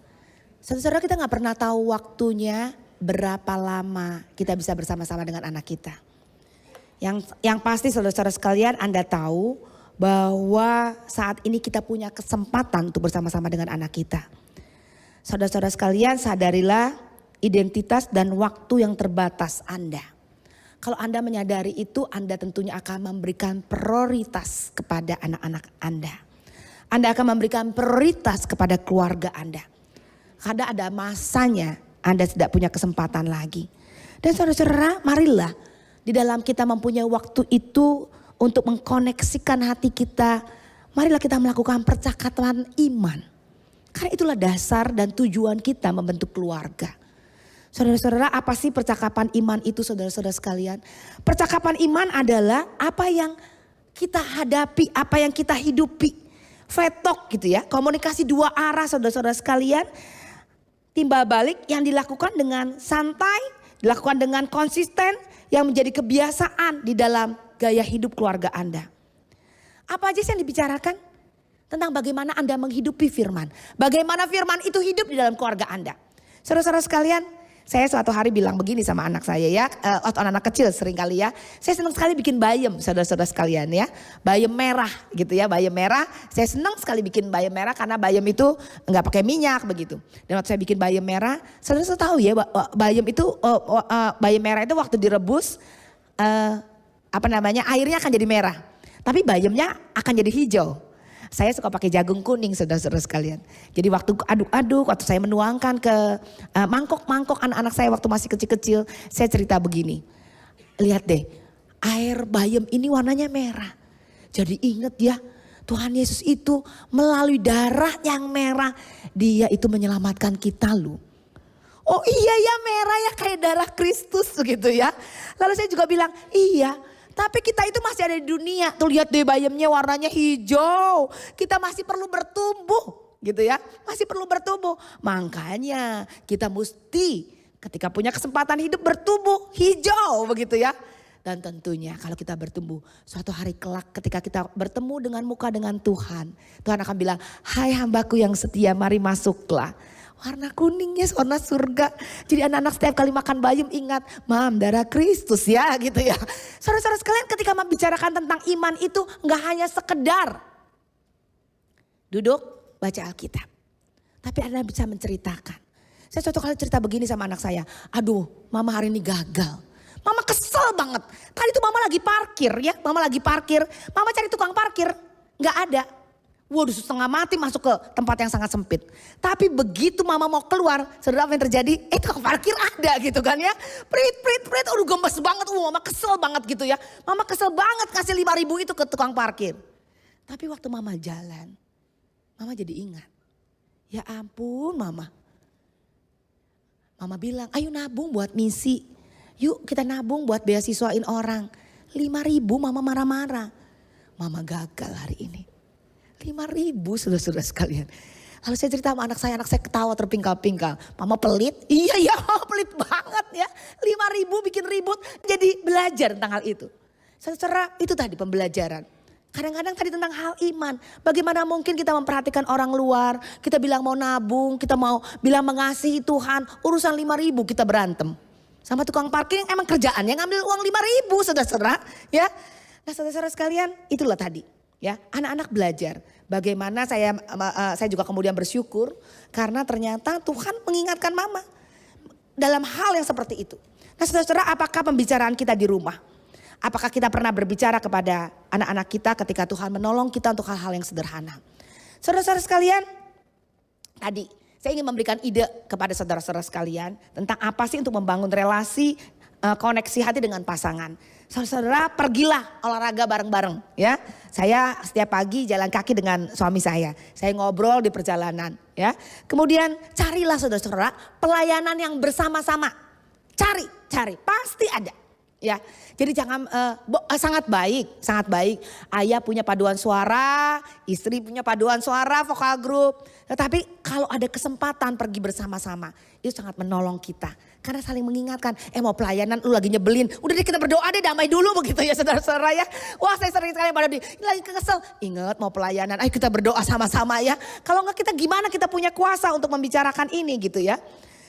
Saudara-saudara, kita gak pernah tahu waktunya berapa lama kita bisa bersama-sama dengan anak kita. Yang pasti saudara-saudara sekalian, Anda tahu bahwa saat ini kita punya kesempatan untuk bersama-sama dengan anak kita. Saudara-saudara sekalian, sadarilah identitas dan waktu yang terbatas Anda. Kalau Anda menyadari itu, Anda tentunya akan memberikan prioritas kepada anak-anak Anda. Anda akan memberikan prioritas kepada keluarga Anda. Karena ada masanya Anda tidak punya kesempatan lagi. Dan saudara-saudara, marilah di dalam kita mempunyai waktu itu untuk mengkoneksikan hati kita. Marilah kita melakukan percakapan iman. Karena itulah dasar dan tujuan kita membentuk keluarga. Saudara-saudara, apa sih percakapan iman itu saudara-saudara sekalian? Percakapan iman adalah apa yang kita hadapi, apa yang kita hidupi. Fetok gitu ya, komunikasi dua arah saudara-saudara sekalian. Timbal balik yang dilakukan dengan santai, dilakukan dengan konsisten, yang menjadi kebiasaan di dalam gaya hidup keluarga Anda. Apa aja sih yang dibicarakan? Tentang bagaimana Anda menghidupi firman. Bagaimana firman itu hidup di dalam keluarga Anda. Saudara-saudara sekalian, saya suatu hari bilang begini sama anak saya ya. Waktu anak-anak kecil sering kali ya. Saya senang sekali bikin bayam saudara-saudara sekalian ya. Bayam merah gitu ya, bayam merah. Saya senang sekali bikin bayam merah karena bayam itu enggak pakai minyak begitu. Dan waktu saya bikin bayam merah, saudara-saudara tahu ya bayam itu, bayam merah itu waktu direbus, airnya akan jadi merah. Tapi bayamnya akan jadi hijau. Saya suka pakai jagung kuning saudara-saudara sekalian. Jadi waktu aduk-aduk, waktu saya menuangkan ke mangkok-mangkok anak-anak saya waktu masih kecil-kecil. Saya cerita begini, lihat deh air bayam ini warnanya merah. Jadi ingat ya, Tuhan Yesus itu melalui darah yang merah, dia itu menyelamatkan kita loh. Oh iya ya, merah ya kayak darah Kristus gitu ya. Lalu saya juga bilang iya. Tapi kita itu masih ada di dunia. Tuh lihat deh bayamnya warnanya hijau. Kita masih perlu bertumbuh gitu ya. Masih perlu bertumbuh. Makanya kita mesti ketika punya kesempatan hidup bertumbuh hijau begitu ya. Dan tentunya kalau kita bertumbuh suatu hari kelak ketika kita bertemu dengan muka dengan Tuhan. Tuhan akan bilang, hai hambaku yang setia, mari masuklah. Warna kuningnya warna surga. Jadi anak-anak setiap kali makan bayam ingat, mam darah Kristus ya gitu ya. Saudara-saudara sekalian, ketika membicarakan tentang iman itu gak hanya sekedar duduk baca Alkitab. Tapi Anda bisa menceritakan. Saya suatu kali cerita begini sama anak saya. Aduh mama hari ini gagal. Mama kesel banget. Tadi itu mama lagi parkir ya. Mama lagi parkir. Mama cari tukang parkir. Gak ada. Waduh setengah mati masuk ke tempat yang sangat sempit. Tapi begitu mama mau keluar, saudara apa yang terjadi? Tukang parkir ada gitu kan ya. Prit, aduh gemes banget. Mama kesel banget gitu ya. Mama kesel banget kasih 5.000 itu ke tukang parkir. Tapi waktu mama jalan, mama jadi ingat. Ya ampun mama. Mama bilang, ayo nabung buat misi. Yuk kita nabung buat beasiswain orang. 5.000 mama marah-marah. Mama gagal hari ini. 5.000 saudara-saudara sekalian. Lalu saya cerita sama anak saya ketawa terpingkal-pingkal. Mama pelit? Iya ya mama pelit banget ya. 5.000 bikin ribut. Jadi belajar tentang hal itu. Saudara itu tadi pembelajaran. Kadang-kadang tadi tentang hal iman. Bagaimana mungkin kita memperhatikan orang luar. Kita bilang mau nabung, kita mau bilang mengasihi Tuhan. Urusan 5.000 kita berantem. Sama tukang parkir yang emang kerjaannya ngambil uang 5.000 saudara-saudara. Ya. Nah saudara-saudara sekalian itulah tadi. Ya, anak-anak belajar bagaimana saya juga kemudian bersyukur karena ternyata Tuhan mengingatkan mama dalam hal yang seperti itu. Nah saudara-saudara, apakah pembicaraan kita di rumah? Apakah kita pernah berbicara kepada anak-anak kita ketika Tuhan menolong kita untuk hal-hal yang sederhana? Saudara-saudara sekalian, tadi saya ingin memberikan ide kepada saudara-saudara sekalian tentang apa sih untuk membangun relasi koneksi hati dengan pasangan. Saudara-saudara, pergilah olahraga bareng-bareng ya. Saya setiap pagi jalan kaki dengan suami saya. Saya ngobrol di perjalanan ya. Kemudian carilah saudara-saudara pelayanan yang bersama-sama. Cari, pasti ada. Ya, jadi jangan sangat baik. Ayah punya paduan suara, istri punya paduan suara, vokal grup. Tetapi kalau ada kesempatan pergi bersama-sama, itu sangat menolong kita. Karena saling mengingatkan, mau pelayanan lu lagi nyebelin. Udah deh kita berdoa deh, damai dulu begitu ya saudara-saudara ya. Wah saya sering sekali pada ini lagi kesel. Ingat mau pelayanan, ayo kita berdoa sama-sama ya. Kalau enggak kita gimana kita punya kuasa untuk membicarakan ini gitu ya.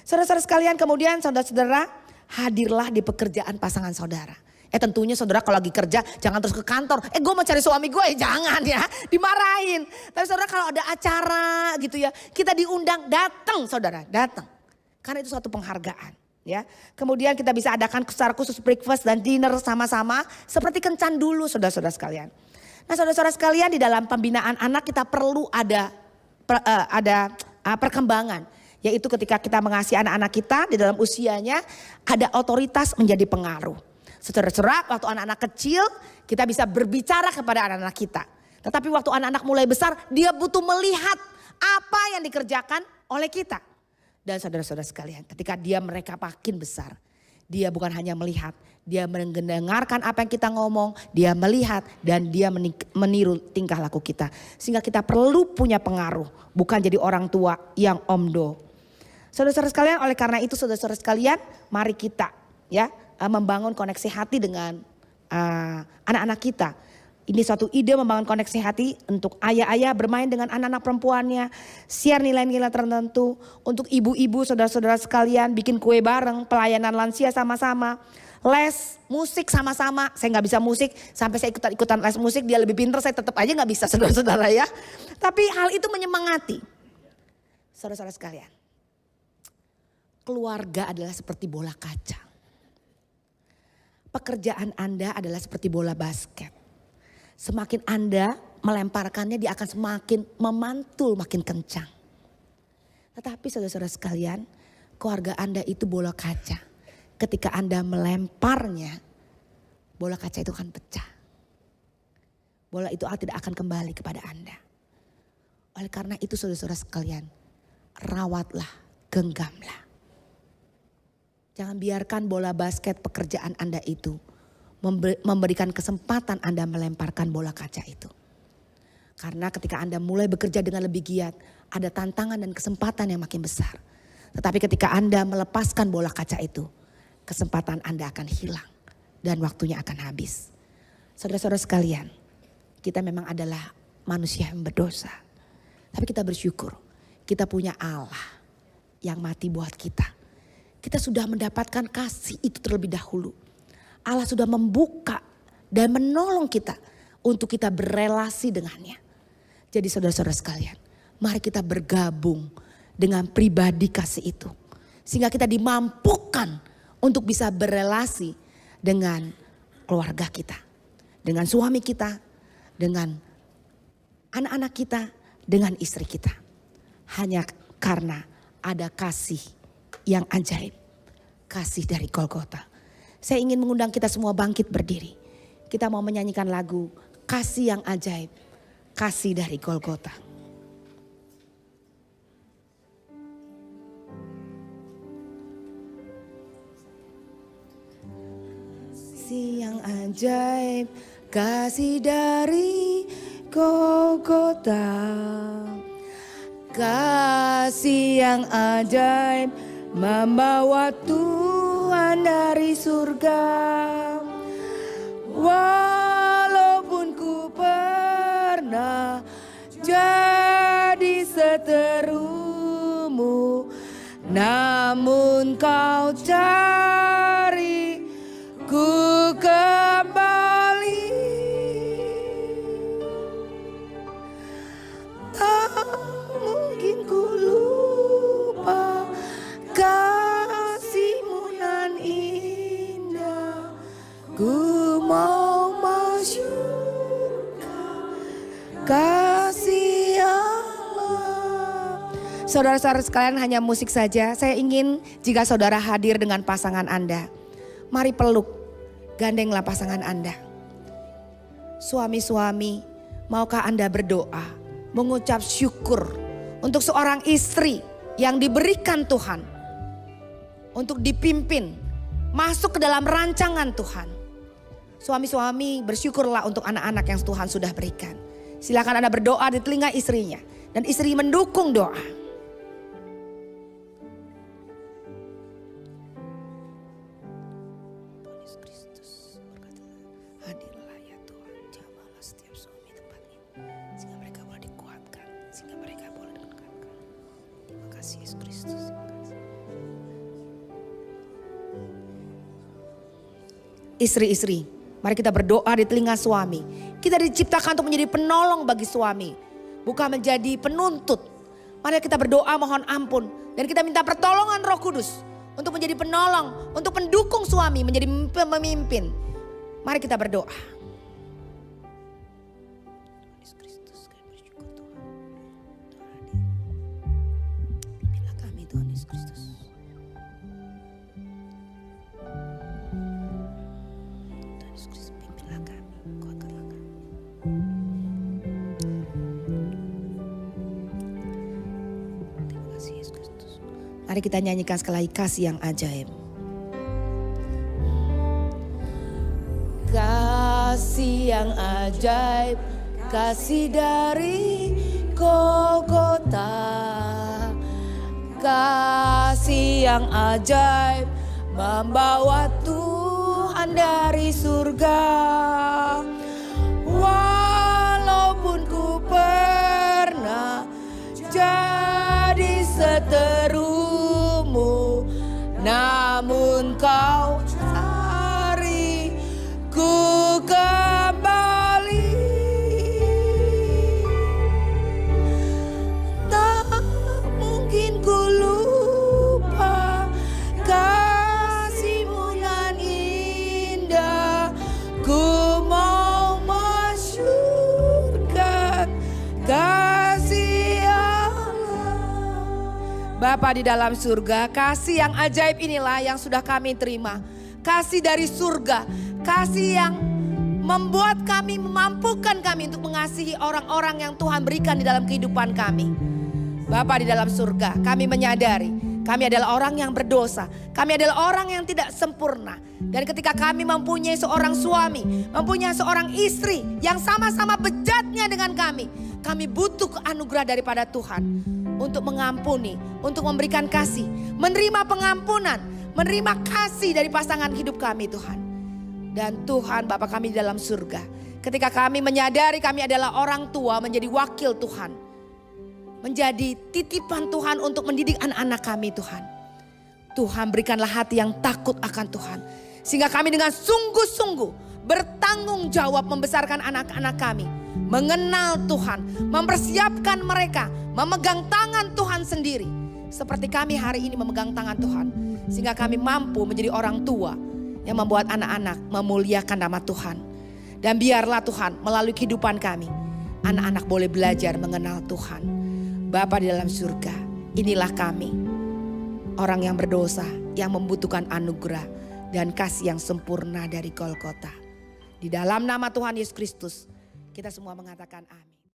Saudara-saudara sekalian, kemudian saudara-saudara hadirlah di pekerjaan pasangan saudara. Tentunya saudara kalau lagi kerja jangan terus ke kantor. Gue mau cari suami gue, jangan ya, dimarahin. Tapi saudara kalau ada acara gitu ya, kita diundang, datang saudara, datang. Karena itu suatu penghargaan. Ya, kemudian kita bisa adakan secara khusus breakfast dan dinner sama-sama seperti kencan dulu saudara-saudara sekalian. Nah saudara-saudara sekalian, di dalam pembinaan anak kita perlu ada perkembangan. Yaitu ketika kita mengasihi anak-anak kita di dalam usianya ada otoritas menjadi pengaruh. Saudara-saudara, waktu anak-anak kecil kita bisa berbicara kepada anak-anak kita. Tetapi waktu anak-anak mulai besar dia butuh melihat apa yang dikerjakan oleh kita. Dan saudara-saudara sekalian, ketika mereka makin besar, dia bukan hanya melihat, dia mendengarkan apa yang kita ngomong, dia melihat dan dia meniru tingkah laku kita. Sehingga kita perlu punya pengaruh, bukan jadi orang tua yang omdo. Saudara-saudara sekalian, oleh karena itu saudara-saudara sekalian, mari kita ya membangun koneksi hati dengan anak-anak kita. Ini suatu ide membangun koneksi hati untuk ayah-ayah bermain dengan anak-anak perempuannya. Share nilai-nilai tertentu. Untuk ibu-ibu saudara-saudara sekalian bikin kue bareng, pelayanan lansia sama-sama. Les musik sama-sama, saya gak bisa musik. Sampai saya ikutan les musik, dia lebih pintar, saya tetap aja gak bisa saudara-saudara ya. Tapi hal itu menyemangati. Saudara-saudara sekalian, keluarga adalah seperti bola kaca. Pekerjaan Anda adalah seperti bola basket. Semakin Anda melemparkannya, dia akan semakin memantul, makin kencang. Tetapi saudara-saudara sekalian, keluarga Anda itu bola kaca. Ketika Anda melemparnya, bola kaca itu akan pecah. Bola itu tidak akan kembali kepada Anda. Oleh karena itu saudara-saudara sekalian, rawatlah, genggamlah. Jangan biarkan bola basket pekerjaan Anda itu memberikan kesempatan Anda melemparkan bola kaca itu. Karena ketika Anda mulai bekerja dengan lebih giat, ada tantangan dan kesempatan yang makin besar. Tetapi ketika Anda melepaskan bola kaca itu, kesempatan Anda akan hilang dan waktunya akan habis. Saudara-saudara sekalian, kita memang adalah manusia yang berdosa. Tapi kita bersyukur, kita punya Allah yang mati buat kita. Kita sudah mendapatkan kasih itu terlebih dahulu. Allah sudah membuka dan menolong kita untuk kita berelasi dengannya. Jadi saudara-saudara sekalian, mari kita bergabung dengan pribadi kasih itu. Sehingga kita dimampukan untuk bisa berelasi dengan keluarga kita. Dengan suami kita, dengan anak-anak kita, dengan istri kita. Hanya karena ada kasih yang ajaib. Kasih dari Golgota. Saya ingin mengundang kita semua bangkit berdiri. Kita mau menyanyikan lagu Kasih yang Ajaib, Kasih dari Golgota. Kasih yang ajaib, kasih dari Golgota. Kasih yang ajaib membawa Tuhan dari surga. Walaupun ku pernah jadi seterumu, namun kau cari ku kembali. Tak mungkin ku lupa kasih-Mu nan indah. mau masuk kasih Allah. Saudara-saudara sekalian, hanya musik saja. Saya ingin jika saudara hadir dengan pasangan Anda, mari peluk, gandenglah pasangan Anda. Suami-suami, maukah Anda berdoa, mengucap syukur untuk seorang istri yang diberikan Tuhan untuk dipimpin masuk ke dalam rancangan Tuhan. Suami-suami, bersyukurlah untuk anak-anak yang Tuhan sudah berikan. Silakan Anda berdoa di telinga istrinya dan istri mendukung doa. Hadirlah ya Tuhan, jamalah setiap suami tempat ini, sehingga mereka boleh dikuatkan, sehingga mereka boleh dikatakan. Terima kasih Yesus Kristus. Istri-istri, mari kita berdoa di telinga suami. Kita diciptakan untuk menjadi penolong bagi suami, bukan menjadi penuntut. Mari kita berdoa mohon ampun dan kita minta pertolongan Roh Kudus untuk menjadi penolong, untuk mendukung suami menjadi pemimpin. Mari kita berdoa. Yesus Kristus, kami bersyukur Tuhan. Pimpinlah kami Tuhan Yesus Kristus. Tuhan Yesus Kristus, pimpinlah kami, kuatkanlah kami. Terima kasih Yesus Kristus. Mari kita nyanyikan sekali lagi kasih yang ajaib. Kasih yang ajaib, kasih dari Golgota. Kasih yang ajaib, membawa Tuhan dari surga. Walaupun ku pernah jadi seterumu, namun kau cari ku kembali. Tak mungkin ku lupa kasih-Mu yang indah. Ku mau masyurkan kasih Allah. Bapa di dalam surga, kasih yang ajaib inilah yang sudah kami terima. Kasih dari surga, kasih yang membuat kami, memampukan kami untuk mengasihi orang-orang yang Tuhan berikan di dalam kehidupan kami. Bapa di dalam surga, kami menyadari kami adalah orang yang berdosa. Kami adalah orang yang tidak sempurna. Dan ketika kami mempunyai seorang suami, mempunyai seorang istri yang sama-sama bejatnya dengan kami butuh anugerah daripada Tuhan untuk mengampuni, untuk memberikan kasih, menerima pengampunan, menerima kasih dari pasangan hidup kami Tuhan. Dan Tuhan Bapa kami di dalam surga, ketika kami menyadari kami adalah orang tua, menjadi wakil Tuhan, menjadi titipan Tuhan untuk mendidik anak-anak kami Tuhan. Tuhan berikanlah hati yang takut akan Tuhan, sehingga kami dengan sungguh-sungguh bertanggung jawab membesarkan anak-anak kami, mengenal Tuhan, mempersiapkan mereka, memegang tangan Tuhan sendiri. Seperti kami hari ini memegang tangan Tuhan, sehingga kami mampu menjadi orang tua yang membuat anak-anak memuliakan nama Tuhan. Dan biarlah Tuhan melalui kehidupan kami, anak-anak boleh belajar mengenal Tuhan. Bapa di dalam surga, inilah kami, orang yang berdosa, yang membutuhkan anugerah dan kasih yang sempurna dari Golgota. Di dalam nama Tuhan Yesus Kristus, kita semua mengatakan amin.